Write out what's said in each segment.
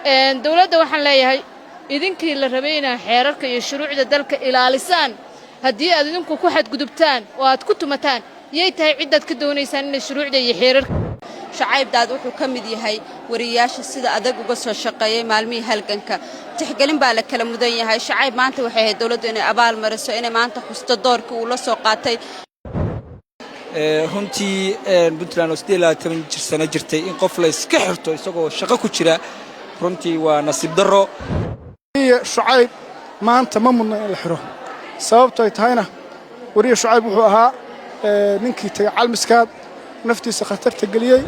dawladda waxaan leeyahay idinkii la rabay inaad xeerarka iyo shuruucda dalka ilaalisaan haddii aad idinku ku xadgudubtaan oo aad ku tumataan yay tahay cidaad ka doonaysaan in shuruucda iyo xeerarka shacayb daad wuxuu ka mid yahay wariyaasha sida adag uga soo shaqeeyay maalmihii halganka tixgelin baa la kala mudan yahay shacayb maanta waxay ahayd dawladdu inay abaal mariso inay maanta xusto doorkii uu la soo qaatay runtii Puntland oo 18 sano jirtay in qof la iska xirto isagoo shaqo ku jira runtii waa nasiib darro shacayb maanta ma mudna in la xiro sababtoo ay tahayna wariye shacayb wuxuu ahaa ninkii tagay calmiskaad naftiisa khatarta geliyay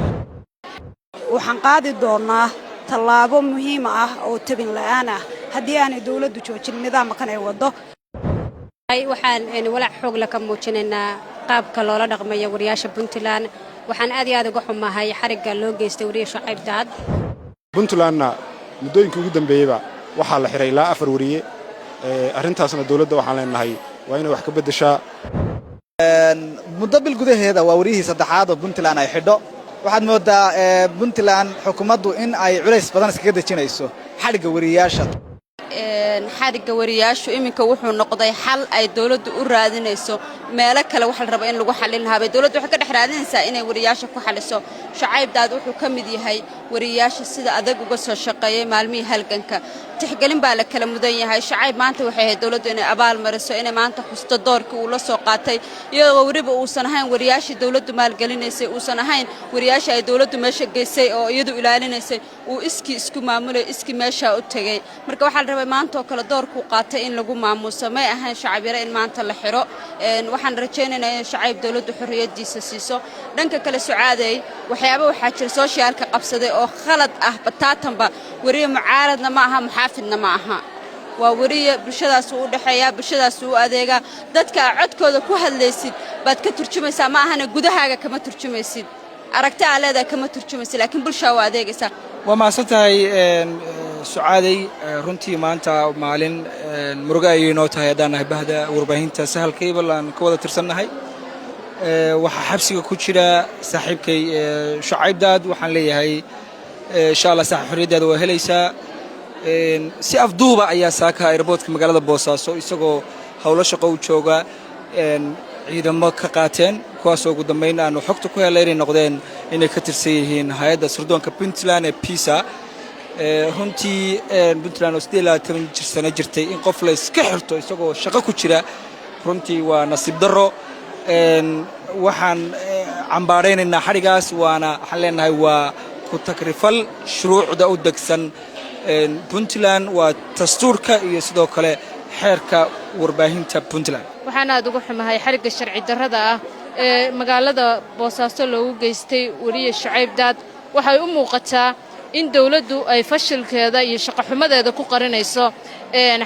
waxaan qaadi doonaa tallaabo muhiim ah oo tabin la'aan ah haddii aanay dawladdu joojin nidaamkan ay wado waxaan walaac xoog la ka muujinaynaa qaabka loola dhaqmayo wariyaasha Puntland waxaan aad iyo aad uga xumahay xariga loo geystay wariye shacayb daad Puntlandna muddooyinkii ugu dambeeyayba waxaa la xiray ilaa 4 wariye arrintaasna dawladda waxaan leenahay waa inay wax ka beddeshaa muddo bil gudaheeda waa wariyihii saddexaad oo Puntland ay xidho waxaad moodaa Puntland xukuumaddu in ay culays badan iskaga dejinayso xariga wariyaasha xariga wariyaashu iminka wuxuu noqday xal ay dawladdu u raadinayso meelo kale waxa la rabo in lagu xalin lahaa dawladdu waxa ka dhex raadinaysaa inay wariyaasha ku xaliso shacayb daad wuxuu ka mid yahay wariyaasha sida adag uga soo shaqeeyay maalmihii halganka tixgelin baa la kala mudan yahay shacayb maanta waxay ahayd dawladdu inay abaal mariso inay maanta xusto doorkii uu la soo qaatay iyadoo wariba uusan ahayn wariyaashii dawladdu maalgelinaysay uusan ahayn wariyaashii ay dawladdu meesha geysay oo iyadu ilaalinaysay uu isku maamulay meesha u tagay marka waxa la rabay maanta oo kala doorku qaatay in lagu maamuuso ma ahayn shacab yar in maanta la xiro waxaan rajaynaynaa in shacayb dawladdu xorriyadiisa siiso dhanka kale sucaaday waxyaabo waxa jira socialka qabsaday oo khalad ah bataatanba wariye mucaaradna ma aha muxaafidna ma aha waa wariye bulshadaas u dhaxeeya bulshadaas u adeega dadka codkooda ku hadlaysid baad ka turjumaysaa ma ahana gudahaaga kama turjumaysid aragti aalada kama turjumaysid laakiin bulshada waa adeegaysa waa maasantahay sucaaday runtii maanta maalin muruga ay inoo tahay haddaan nahay bahda warbaahinta sahalka ibalan ka wada tirsannahay waxa xabsiga ku jira saaxiibkay shacayb daad waxaan leeyahay insha Allah saaxiib xorriyadda waa helaysaa si afduuba ayaa saaka airportka magaalada Boosaaso isagoo hawlo shaqo u jooga ciidamo ka qaateen kuwaas oo ugu dambeyn aanu xogta ku helay inay noqdeen inay ka tirsan yihiin hay'adda sirdoonka Puntland ee PISA runtii Puntland oo 18 sano jirtay in qof la iska xirto isagoo shaqo ku jira runtii waa nasiib darro waxaan cambaaraynaynaa xarigaas waana waxaan leenahay waa ku takrifal shuruucda u degsan Puntland waa dastuurka iyo sidoo kale xeerka warbaahinta Puntland waxaan aad uga xumahay xariga sharci darrada ah ee magaalada Boosaaso loogu geystay wariye shacayb daad waxay u muuqataa in dawladdu ay fashilkeeda iyo shaqo xumadeeda ku qarinayso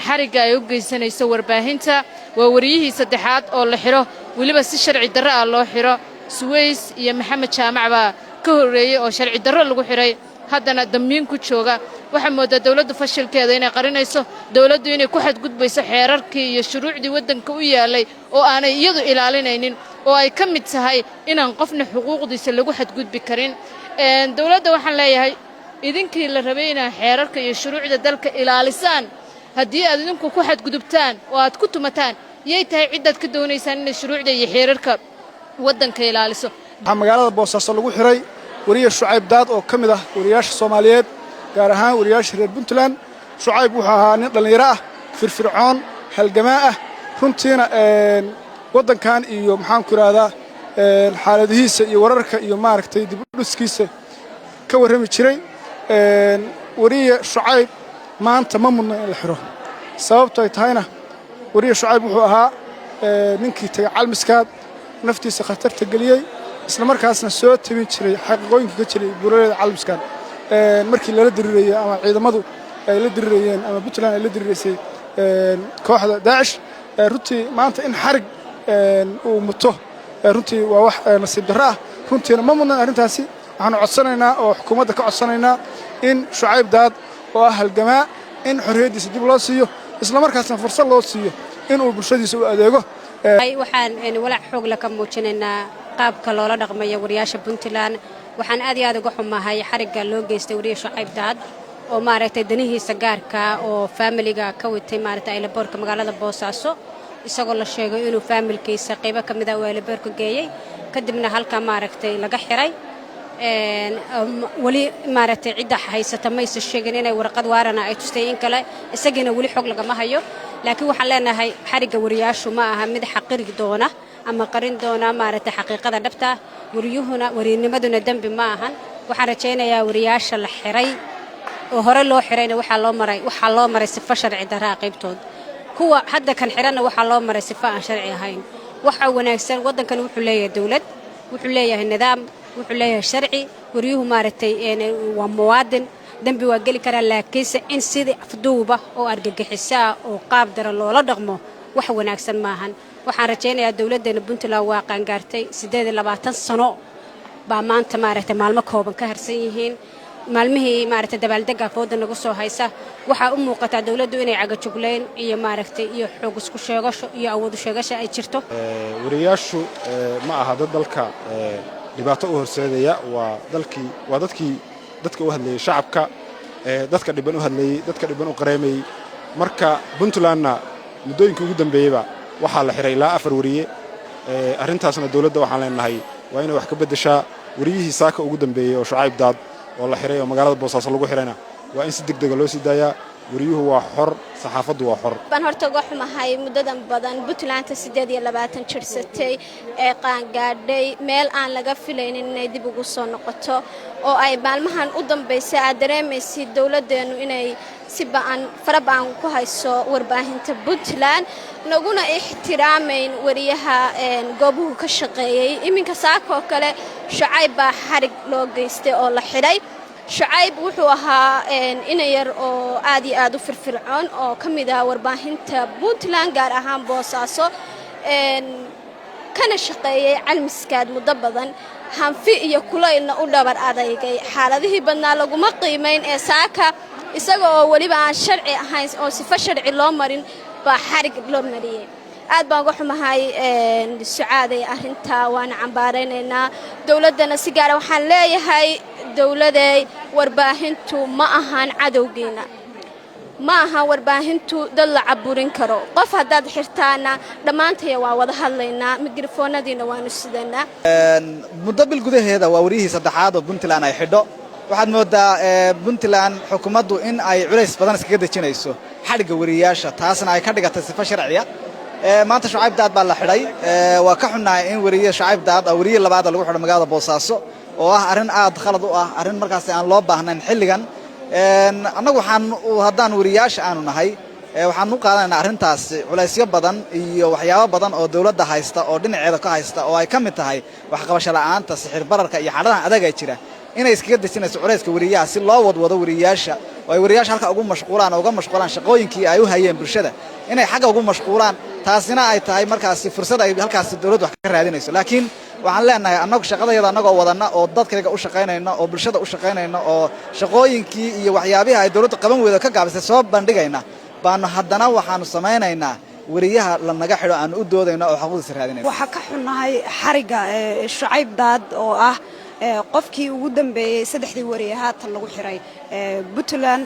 xariga ay u geysanayso warbaahinta waa wariyihii saddexaad oo la xiro waliba si sharci darro ah loo xiro Suways iyo Maxamed Jaamac baa ka horeeyay oo sharci darro lagu xiray haddana damiin ku jooga waxa moodaa dawladdu fashilkeeda inay qarinayso dawladdu inay ku xadgudbayso xeerarkii iyo shuruucdii waddanka u yaalay oo aanay iyadu ilaalinaynin oo ay ka mid tahay inaan qofna xuquuqdiisa lagu xadgudbi karin dawladda waxaan leeyahay idinkii la rabay inaad xeerarka iyo shuruucda dalka ilaalisaan haddii aad idinku ku xadgudubtaan oo aad ku tumataan yay tahay cidaad ka doonaysaan in shuruucda iyo xeerarka waddanka ilaaliso magaalada Boosaaso lagu xiray wariye shacayb daad oo ka mid ah wariyaasha Soomaaliyeed gaar ahaan wariyaasha reer Puntland shacayb wuxuu ahaa nin dhalinyaro ah firfircoon halgamaa ah runtiina waddankan iyo maxaan ku raahdaa xaaladihiisa iyo wararka iyo maaragtay dib u dhiskiisa ka warrami jiray wariye shacayb maanta ma mudna in la xiro sababtoo ay tahayna wariye shacayb wuxuu ahaa ninkii tagay calmiskaad naftiisa khatarta geliyay isla markaasna soo tabin jiray xaqiiqooyinka ka jiray buuraleyda calmiskaad markii lala dirirayay ama ciidamadu ay la dirirayeen ama Puntland ay la diriraysay kooxda Daacish runtii maanta in xarig uu muto runtii waa wax nasiib darro ah runtiina ma mudna arrintaasi waxaan codsanaynaa oo xukuumadda ka codsanaynaa in shacayb daad oo ah halgamaa in xorriyadiisa dib loo siiyo isla markaasna fursad loo siiyo in uu bulshadiisa u adeego waxaan walaac xoog la ka muujinaynaa qaabka loola dhaqmayo wariyaasha Puntland waxaan aad iyo aad uga xumahay xariga loo geystay wariye shacayb daad oo maaragtay danihiisa gaarka oo familiga ka watay maaragtay aylaboorka magaalada Boosaaso isagoo la sheegay inuu familkiisa qayb ka mid ah oo aylaboorka geeyay kadibna halka maaragtay laga xiray wali maaragtay cidda haysata ma is sheegin inay warqad waarana ay tustay in kale isagina wali xog laga ma hayo laakiin waxaan leenahay xariga wariyaashu ma aha mid xaqiri doona ama qarin doona maaragtay xaqiiqada dhabta wariyuhuna warinimaduna dambi ma ahan waxaan rajaynayaa wariyaasha la xiray oo hore loo xirayna waxa loo maray sifo sharci darro qaybtood kuwa hadda kan xirana waxa loo maray sifo aan sharci ahayn waxa wanaagsan wadankan wuxuu leeyahay dawlad wuxuu leeyahay nidaam wuxuu leeyahay sharci wariyuhu maaragtay waa muwaadin dambi waa gali kara laakiinse in sidii afduuba oo argagixisa oo qaab dara loola dhaqmo wax wanaagsan maahan waxaan rajaynayaa dawladdeena Puntland waa qaangaartay 28 sano baa maanta maaragtay maalmo kooban ka harsan yihiin maalmihii maaragtay dabaaldega fooda nagu soo haysa waxa u muuqata dawladdu inay caga jugleen iyo maaragtay iyo xoog isku sheegasho iyo awood u sheegasho ay jirto wariyaashu ma aha dalka dhibaato u horseedaya waa dadkii dadka u hadlayay shacabka dadka dhiban u hadlayay dadka dhiban u qareemayay marka Puntlandna muddooyinka ugu dambeeyayba waxa la xiray ilaa 4 wariye arrintaasna dawladda waxaan leenahay waa inay wax ka bedeshaa wariyihii saaka ugu dambeeyay oo Shucayb Daad oo la xiray oo magaalada Boosaaso lagu xirayna waa in si degdeg loo sii daayaa wariyuhu waa xor saxaafadu waa xor baan horta uga xumahay muddadan badan Puntland 28 jirsatay ee qaangaadhay meel aan laga filaynin inay dib ugu soo noqoto oo ay maalmahan u dambeysay aad dareemaysid dawladdeenu inay si farabaan ku hayso warbaahinta Puntland naguna ixtiraameyn wariyaha goobuhu ka shaqeeyay iminka saako kale Shucayb baa xarig loo geystay oo la xiray Shucayb wuxuu ahaa inay yar oo aad u firfircoon oo kamid ah warbaahinta Puntland gaar ahaan Boosaaso kana shaqeeyay calmiskaad muddo badan hanfi iyo kulaylna u dhabar adeegay xaaladihii badnaa laguma qiimeyn ee saaka isaga oo waliba aan sharci ahayn oo sifo sharci loo marin baa xarig loo mariyay aad baan uga xumahay Sucaaday arrinta waan cambaareynaa dawladana si gaar ah waxaan leeyahay dawladay warbaahintu ma ahan cadowgeena ma aha warbaahintu dad la caburin karo qof hadaad xirtaana dhamaantay waa wada hadlaynaa mikrofoonadiina waanu sidanaa muddo bil gudaheeda waa wariyihii saddexaad oo Puntland ay xidho waxaad moodaa Puntland xukuumaddu in ay culays badan iskaga dejinayso xariga wariyaasha taasna ay ka dhigatay sifo sharciya maanta Shucayb Daad baa la xidhay waa ka xunaay in wariye Shucayb Daad oo wariye labaad lagu xidho magaalada Boosaaso oo ah arrin aad khalad u ah arrin markaas aan loo baahnayn xilligan annagu haddaan wariyaasha aanu nahay waxaan u qaadanaynaa arrintaas culaysyo badan iyo waxyaabo badan oo dawladda haysta oo dhinaceeda ka haysta oo ay ka mid tahay waxqabasho la'aanta sixir bararka iyo xaaladaha adag ee jira inay iskaga dejinayso culayska wariyaha si loo wadwado wariyaasha oo ay wariyaasha halka ugu mashquulaan shaqooyinkii ay u hayeen bulshada inay xagga ugu mashquulaan taasina ay tahay markaas fursad ay halkaas dawladdu wax ka raadinayso laakiin waxaan leenahay annagu shaqadayada annagoo wadana oo dadkayga u shaqaynayna oo bulshada u shaqaynayna oo shaqooyinkii iyo waxyaabaha ay dawladdu qaban weydo ka gaabisay soo bandhigayna baanu haddana waxaanu samaynaynaa wariyaha la naga xidho aanu u doodayno oo xaquuqdiisa raadinayno waxa ka xunahay xariga Shucayb Daad oo ah qofkii ugu dambeeyay 3 wariye haatan lagu xiray Puntland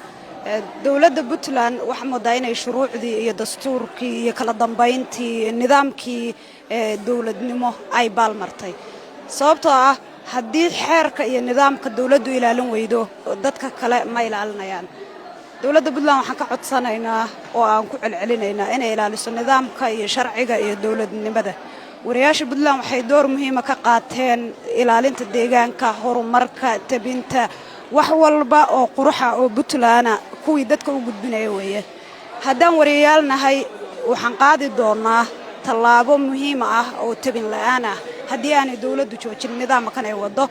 dawladda Puntland waxa moodaa inay shuruucdii iyo dastuurkii iyo kala dambeyntii nidaamkii dawladnimo ay baalmartay sababtoo ah haddii xeerka iyo nidaamka dawladdu ilaalin weydo dadka kale ma ilaalinayaan dawladda Puntland waxaan ka codsanaynaa oo aan ku celcelinaynaa inay ilaaliso nidaamka iyo sharciga iyo dawladnimada wariyaasha Puntland waxay door muhiim ah ka qaateen ilaalinta deegaanka horumarka tabinta wax walba oo quruxa oo Puntland kuwii dadka u gudbinaya weeye haddaan wariyaal nahay waxaan qaadi doonaa tallaabo muhiim ah oo tabin la'aan ah haddii aanay dawladdu joojin nidaamkan ay wado